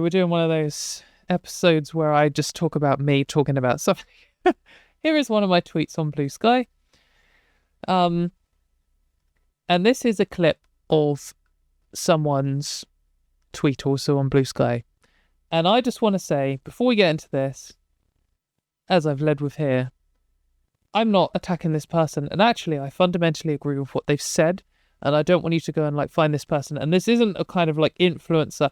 We're doing one of those episodes where I just talk about me talking about something. Here is one of my tweets on Blue Sky. And this is a clip of someone's tweet also on Blue Sky. And I just want to say, before we get into this, as I've led with here, I'm not attacking this person. And actually, I fundamentally agree with what they've said. And I don't want you to go and find this person. And this isn't a kind of influencer,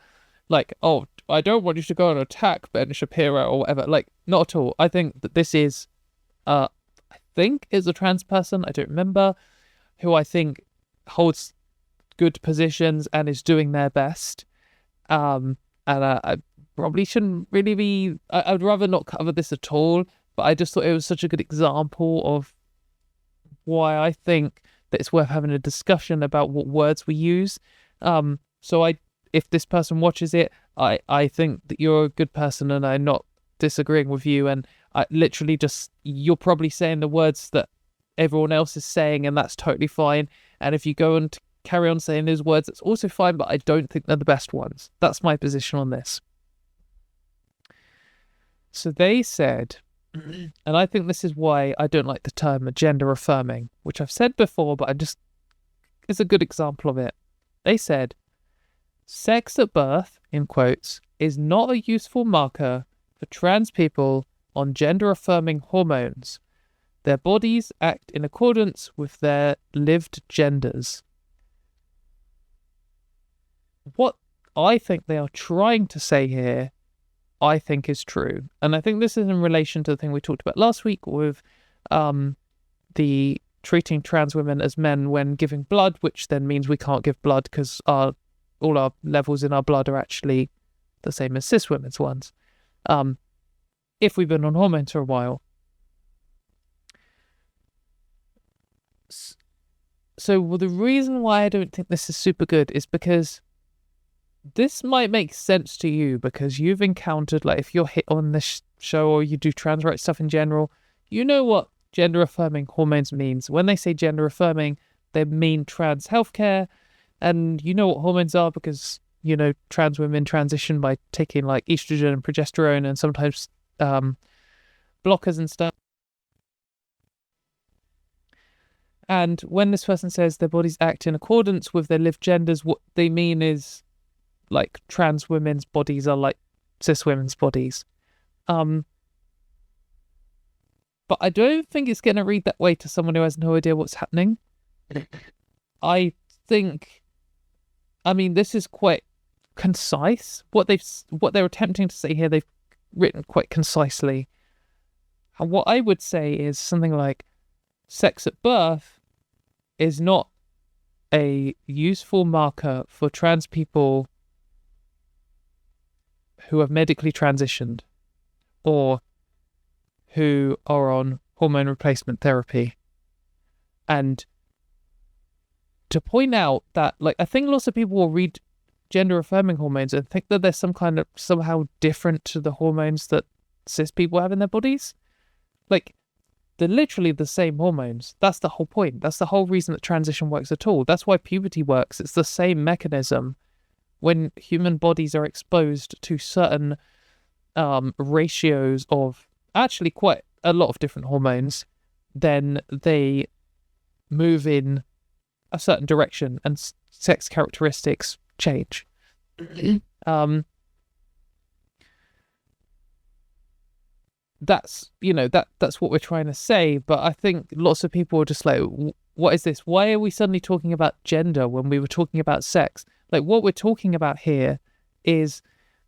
oh, I don't want you to go and attack Ben Shapiro or whatever. Not at all. I think that this is, I think is a trans person. I don't remember, who I think holds good positions and is doing their best. And I probably shouldn't really be, I'd rather not cover this at all. But I just thought it was such a good example of why I think that it's worth having a discussion about what words we use. If this person watches it, I think that you're a good person and I'm not disagreeing with you. And I literally you're probably saying the words that everyone else is saying, and that's totally fine. And if you go and carry on saying those words, it's also fine, but I don't think they're the best ones. That's my position on this. So they said, and I think this is why I don't like the term gender affirming, which I've said before, but it's a good example of it. They said, sex at birth, in quotes, is not a useful marker for trans people on gender-affirming hormones. Their bodies act in accordance with their lived genders. What I think they are trying to say here, I think is true. And I think this is in relation to the thing we talked about last week with the treating trans women as men when giving blood, which then means we can't give blood because all our levels in our blood are actually the same as cis women's ones, if we've been on hormones for a while. So the reason why I don't think this is super good is because this might make sense to you because you've encountered, if you're hit on this show or you do trans rights stuff in general, you know what gender affirming hormones means. When they say gender affirming, they mean trans healthcare. And you know what hormones are because, trans women transition by taking estrogen and progesterone and sometimes blockers and stuff. And when this person says their bodies act in accordance with their lived genders, what they mean is trans women's bodies are like cis women's bodies. But I don't think it's going to read that way to someone who has no idea what's happening. I think, this is quite concise. What they're attempting to say here, they've written quite concisely. And what I would say is something like, sex at birth is not a useful marker for trans people who have medically transitioned or who are on hormone replacement therapy. And to point out that, I think lots of people will read gender affirming hormones and think that they're somehow different to the hormones that cis people have in their bodies. They're literally the same hormones. That's the whole point. That's the whole reason that transition works at all. That's why puberty works. It's the same mechanism. When human bodies are exposed to certain ratios of actually quite a lot of different hormones, then they move in a certain direction and sex characteristics change. That's what we're trying to say. But I think lots of people are just what is this? Why are we suddenly talking about gender when we were talking about sex? What we're talking about here is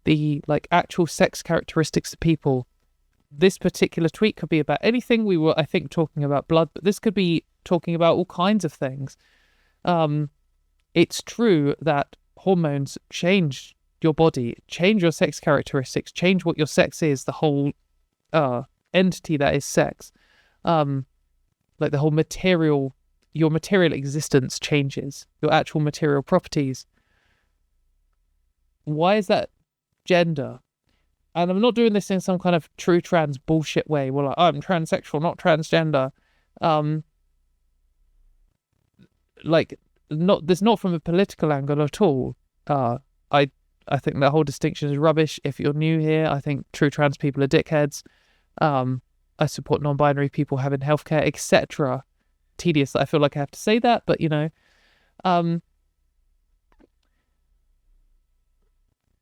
the actual sex characteristics of people. This particular tweet could be about anything. We were, I think, talking about blood, but this could be talking about all kinds of things. It's true that hormones change your body, change your sex characteristics, change what your sex is, the whole entity that is sex. The whole material, your material existence changes, your actual material properties. Why is that gender? And I'm not doing this in some kind of true trans bullshit way. Well, I'm transsexual, not transgender. This not from a political angle at all. I I think that whole distinction is rubbish. If you're new here, I think true trans people are dickheads. I support non-binary people having healthcare, etc. Tedious that I feel like I have to say that, but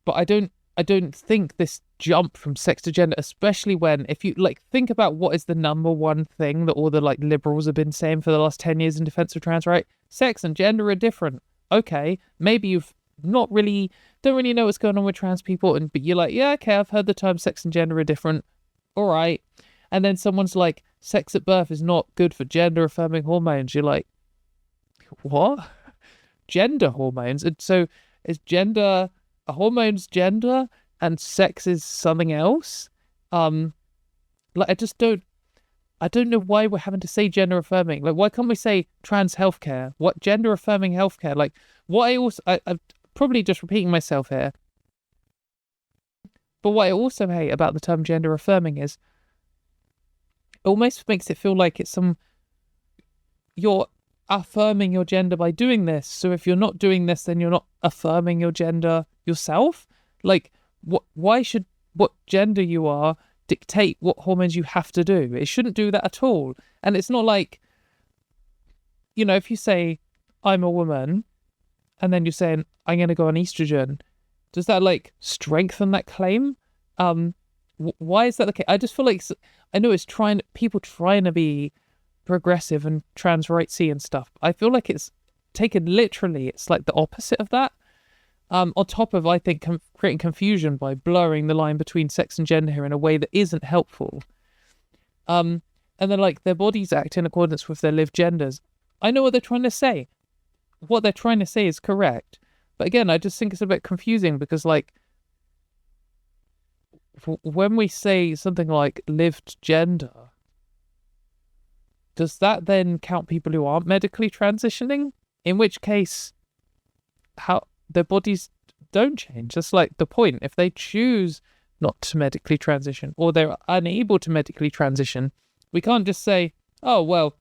but I don't think this jump from sex to gender, especially when, if you like think about what is the number one thing that all the like liberals have been saying for the last 10 years in defense of trans, right? Sex and gender are different. Okay, maybe you've don't really know what's going on with trans people, but you're like, yeah, okay, I've heard the term sex and gender are different. All right. And then someone's like, sex at birth is not good for gender affirming hormones. You're like, what? Gender hormones? And so is gender a hormone's gender and sex is something else? Like I don't know why we're having to say gender affirming. Like, why can't we say trans healthcare? What gender affirming healthcare? Like, what I'm probably just repeating myself here. But what I also hate about the term gender affirming is it almost makes it feel like it's you're affirming your gender by doing this. So if you're not doing this, then you're not affirming your gender yourself. Like, why should what gender you are dictate what hormones you have to do? It shouldn't do that at all. And it's not like, if you say I'm a woman and then you're saying I'm going to go on estrogen, does that like strengthen that claim? Why is that the case? I just feel like I know it's people trying to be progressive and trans rightsy and stuff. I feel like it's taken literally. It's like the opposite of that. On top of, I think, creating confusion by blurring the line between sex and gender here in a way that isn't helpful. And then like their bodies act in accordance with their lived genders. I know what they're trying to say. What they're trying to say is correct. But again, I just think it's a bit confusing because like when we say something like lived gender, does that then count people who aren't medically transitioning? In which case, how their bodies don't change. That's like the point. If they choose not to medically transition or they're unable to medically transition, we can't just say, oh, well,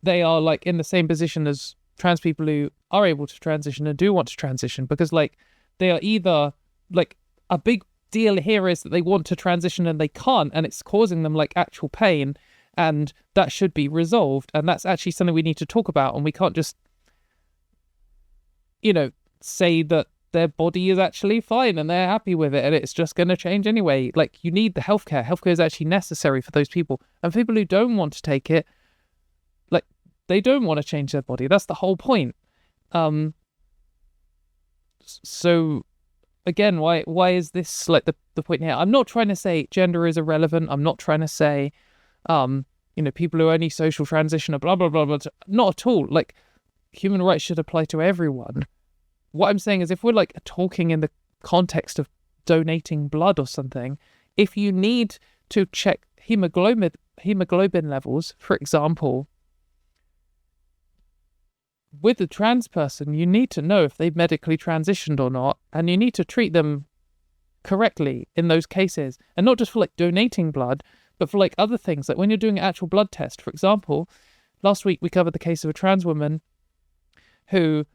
they are like in the same position as trans people who are able to transition and do want to transition, because like they are either like a big deal here is that they want to transition and they can't, and it's causing them like actual pain, and that should be resolved, and that's actually something we need to talk about. And we can't just say that their body is actually fine and they're happy with it and it's just going to change anyway. Like, you need the healthcare. Healthcare is actually necessary for those people, and people who don't want to take it, like, they don't want to change their body. That's the whole point. So again, why is this like the point here? I'm not trying to say gender is irrelevant. I'm not trying to say people who are only social transition or blah blah blah blah. Not at all. Like, human rights should apply to everyone. What I'm saying is, if we're like talking in the context of donating blood or something, if you need to check hemoglobin levels, for example, with a trans person, you need to know if they've medically transitioned or not, and you need to treat them correctly in those cases. And not just for like donating blood, but for like other things, like when you're doing an actual blood test. For example, last week we covered the case of a trans woman who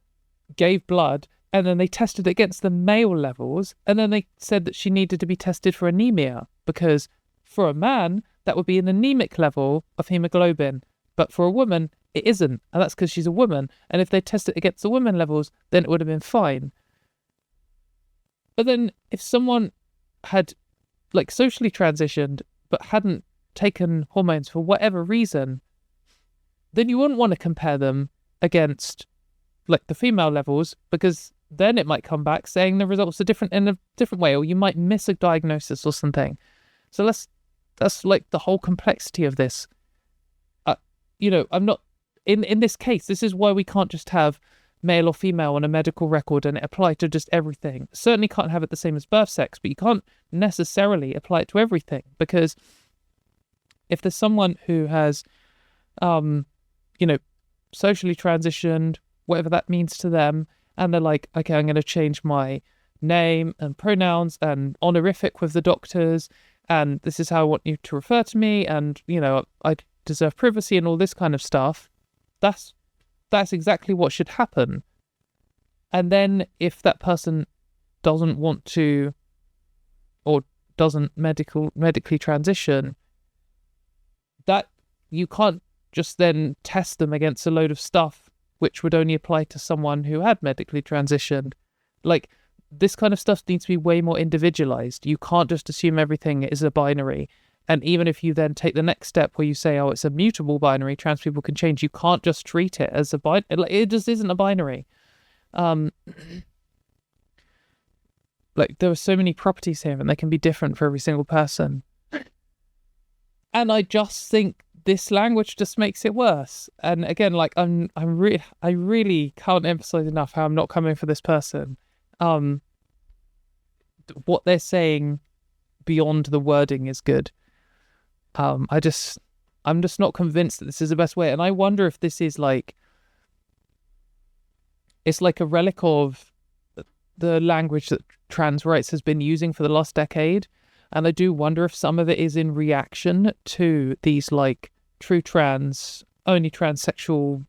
gave blood and then they tested against the male levels, and then they said that she needed to be tested for anemia, because for a man that would be an anemic level of hemoglobin, but for a woman it isn't, and that's because she's a woman. And if they test it against the women levels, then it would have been fine. But then if someone had like socially transitioned but hadn't taken hormones for whatever reason, then you wouldn't want to compare them against like the female levels, because then it might come back saying the results are different in a different way, or you might miss a diagnosis or something. So that's like the whole complexity of this. I'm not in this case. This is why we can't just have male or female on a medical record and it apply to just everything. Certainly can't have it the same as birth sex, but you can't necessarily apply it to everything, because if there's someone who has, socially transitioned, whatever that means to them, and they're like, okay, I'm going to change my name and pronouns and honorific with the doctors, and this is how I want you to refer to me, and, I deserve privacy and all this kind of stuff, that's exactly what should happen. And then if that person doesn't want to or doesn't medically transition, that you can't just then test them against a load of stuff which would only apply to someone who had medically transitioned. Like, this kind of stuff needs to be way more individualized. You can't just assume everything is a binary. And even if you then take the next step where you say, oh, it's a mutable binary, trans people can change, you can't just treat it as a binary. Like, it just isn't a binary. Like, there are so many properties here and they can be different for every single person. And I just think this language just makes it worse. And again, like, I really can't emphasize enough how I'm not coming for this person. What they're saying beyond the wording is good. I'm just not convinced that this is the best way. And I wonder if this is like, it's like a relic of the language that trans rights has been using for the last decade. And I do wonder if some of it is in reaction to these like true trans, only transsexual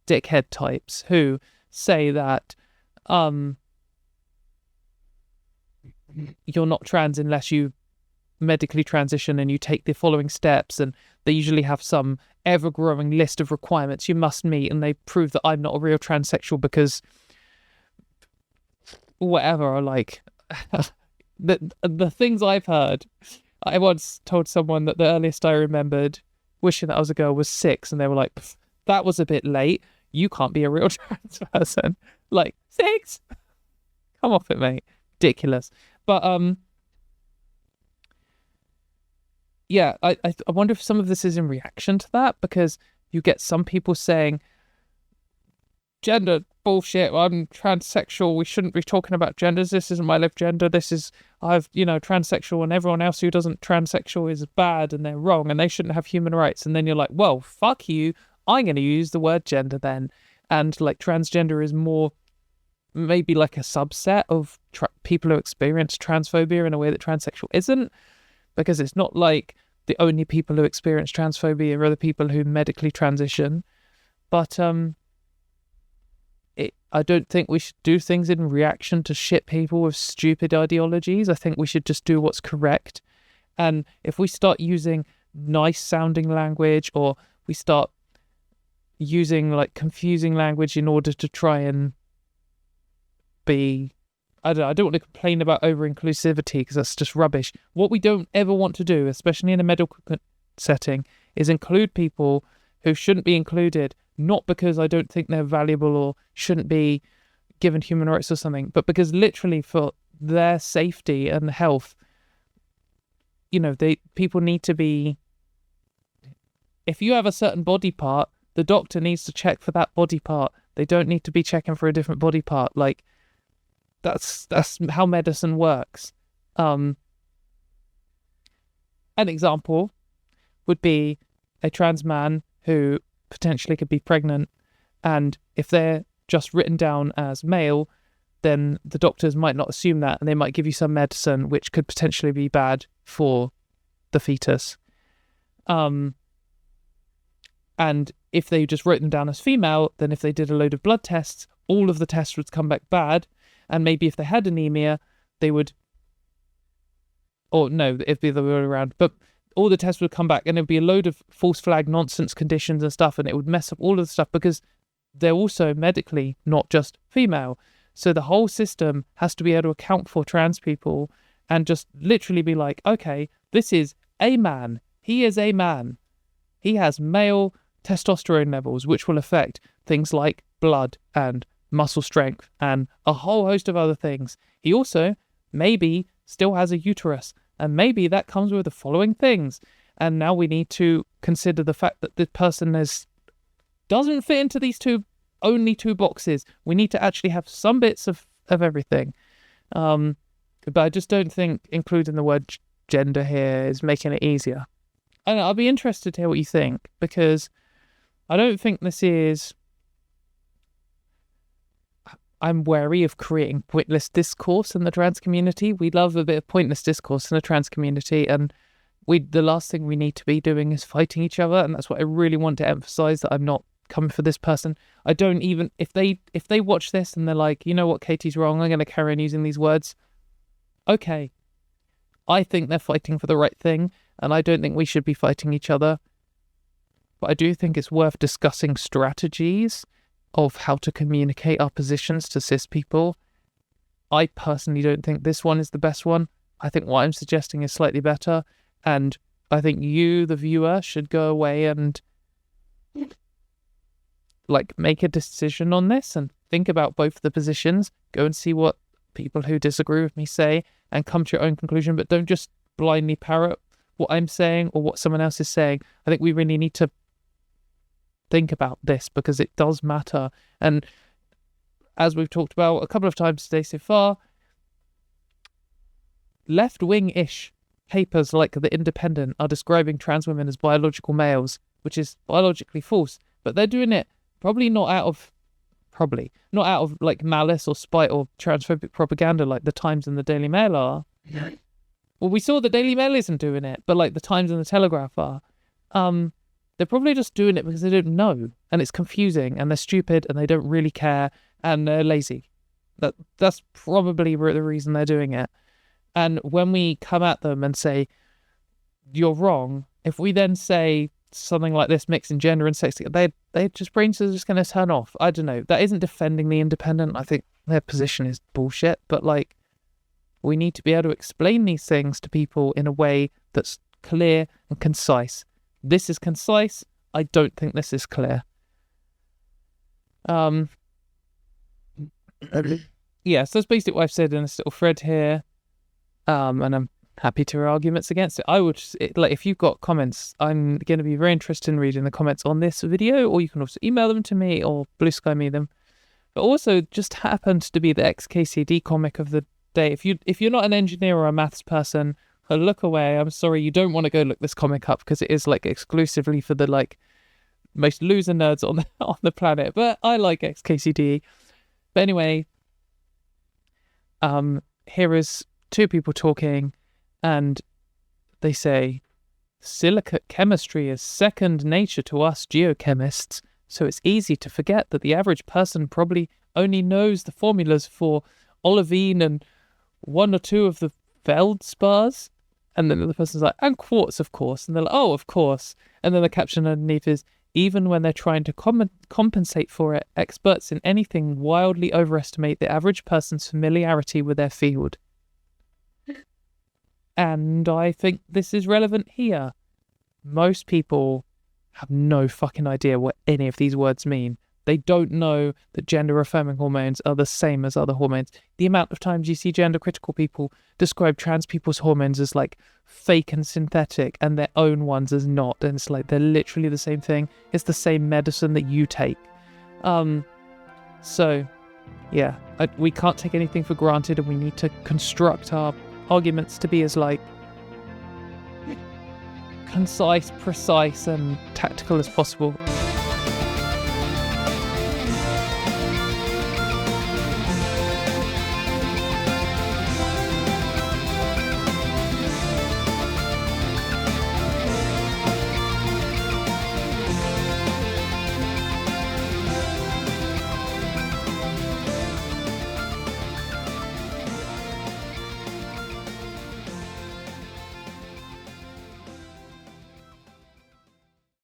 dickhead types who say that you're not trans unless you medically transition and you take the following steps, and they usually have some ever-growing list of requirements you must meet, and they prove that I'm not a real transsexual because whatever. Or like the things I've heard. I once told someone that the earliest I remembered wishing that I was a girl was 6, and they were like, that was a bit late, you can't be a real trans person. Like, 6? Come off it, mate. Ridiculous. But yeah, I wonder if some of this is in reaction to that, because you get some people saying, gender bullshit, I'm transsexual, we shouldn't be talking about genders, this isn't my lived gender, this is, transsexual, and everyone else who doesn't transsexual is bad and they're wrong and they shouldn't have human rights. And then you're like, well, fuck you, I'm going to use the word gender then. And like, transgender is more maybe like a subset of people who experience transphobia in a way that transsexual isn't, because it's not like the only people who experience transphobia are the people who medically transition. But I don't think we should do things in reaction to shit people with stupid ideologies. I think we should just do what's correct. And if we start using nice sounding language, or we start using like confusing language in order to try and be, I don't want to complain about over-inclusivity because that's just rubbish. What we don't ever want to do, especially in a medical setting, is include people who shouldn't be included, not because I don't think they're valuable or shouldn't be given human rights or something, but because literally for their safety and health, people need to be, if you have a certain body part, the doctor needs to check for that body part. They don't need to be checking for a different body part. Like, that's how medicine works. An example would be a trans man who potentially could be pregnant, and if they're just written down as male, then the doctors might not assume that, and they might give you some medicine which could potentially be bad for the fetus. And if they just wrote them down as female, then if they did a load of blood tests, all of the tests would come back bad. And maybe if they had anemia, they would, or no, it'd be the other way around, but all the tests would come back and it'd be a load of false flag nonsense conditions and stuff, and it would mess up all of the stuff because they're also medically not just female. So the whole system has to be able to account for trans people and just literally be like, okay, this is a man. He is a man. He has male testosterone levels, which will affect things like blood and muscle strength and a whole host of other things. He also maybe still has a uterus, and maybe that comes with the following things. And now we need to consider the fact that the person doesn't fit into these only two boxes. We need to actually have some bits of everything. But I just don't think including the word gender here is making it easier. I don't know, I'll be interested to hear what you think, because I don't think this is... I'm wary of creating pointless discourse in the trans community. We love a bit of pointless discourse in the trans community, and the last thing we need to be doing is fighting each other, and that's what I really want to emphasize, that I'm not coming for this person. I don't even, if they watch this and they're like, you know what, Katie's wrong, I'm going to carry on using these words. Okay. I think they're fighting for the right thing, and I don't think we should be fighting each other. But I do think it's worth discussing strategies of how to communicate our positions to cis people. I personally don't think this one is the best one. I think what I'm suggesting is slightly better. And I think you, the viewer, should go away and make a decision on this and think about both the positions. Go and see what people who disagree with me say and come to your own conclusion. But don't just blindly parrot what I'm saying or what someone else is saying. I think we really need to think about this because it does matter. And as we've talked about a couple of times today so far, left-wing-ish papers like The Independent are describing trans women as biological males, which is biologically false. But they're doing it probably not out of malice or spite or transphobic propaganda like the Times and the Daily Mail are. Well, we saw the Daily Mail isn't doing it, but the Times and the Telegraph are. They're probably just doing it because they don't know, and it's confusing, and they're stupid, and they don't really care, and they're lazy. That's probably the reason they're doing it. And when we come at them and say, you're wrong, if we then say something like this, mixing gender and sex, they just brains are just going to turn off. I don't know. That isn't defending The Independent. I think their position is bullshit, but we need to be able to explain these things to people in a way that's clear and concise. This is concise. I don't think this is clear. Yeah, so that's basically what I've said in this little thread here. And I'm happy to hear arguments against it. If you've got comments, I'm going to be very interested in reading the comments on this video, or you can also email them to me or Blue Sky me them. But also, just happens to be the XKCD comic of the day. If you're not an engineer or a maths person, look away. I'm sorry, you don't want to go look this comic up because it is exclusively for the most loser nerds on the planet. But I like XKCD. But anyway, here is two people talking, and they say, silicate chemistry is second nature to us geochemists, so it's easy to forget that the average person probably only knows the formulas for olivine and one or two of the feldspars. And then the person's like, and quartz, of course. And they're like, oh, of course. And then the caption underneath is, even when they're trying to compensate for it, experts in anything wildly overestimate the average person's familiarity with their field. And I think this is relevant here. Most people have no fucking idea what any of these words mean. They don't know that gender-affirming hormones are the same as other hormones. The amount of times you see gender-critical people describe trans people's hormones as fake and synthetic and their own ones as not. And it's they're literally the same thing. It's the same medicine that you take. So, yeah, we can't take anything for granted, and we need to construct our arguments to be as concise, precise, and tactical as possible.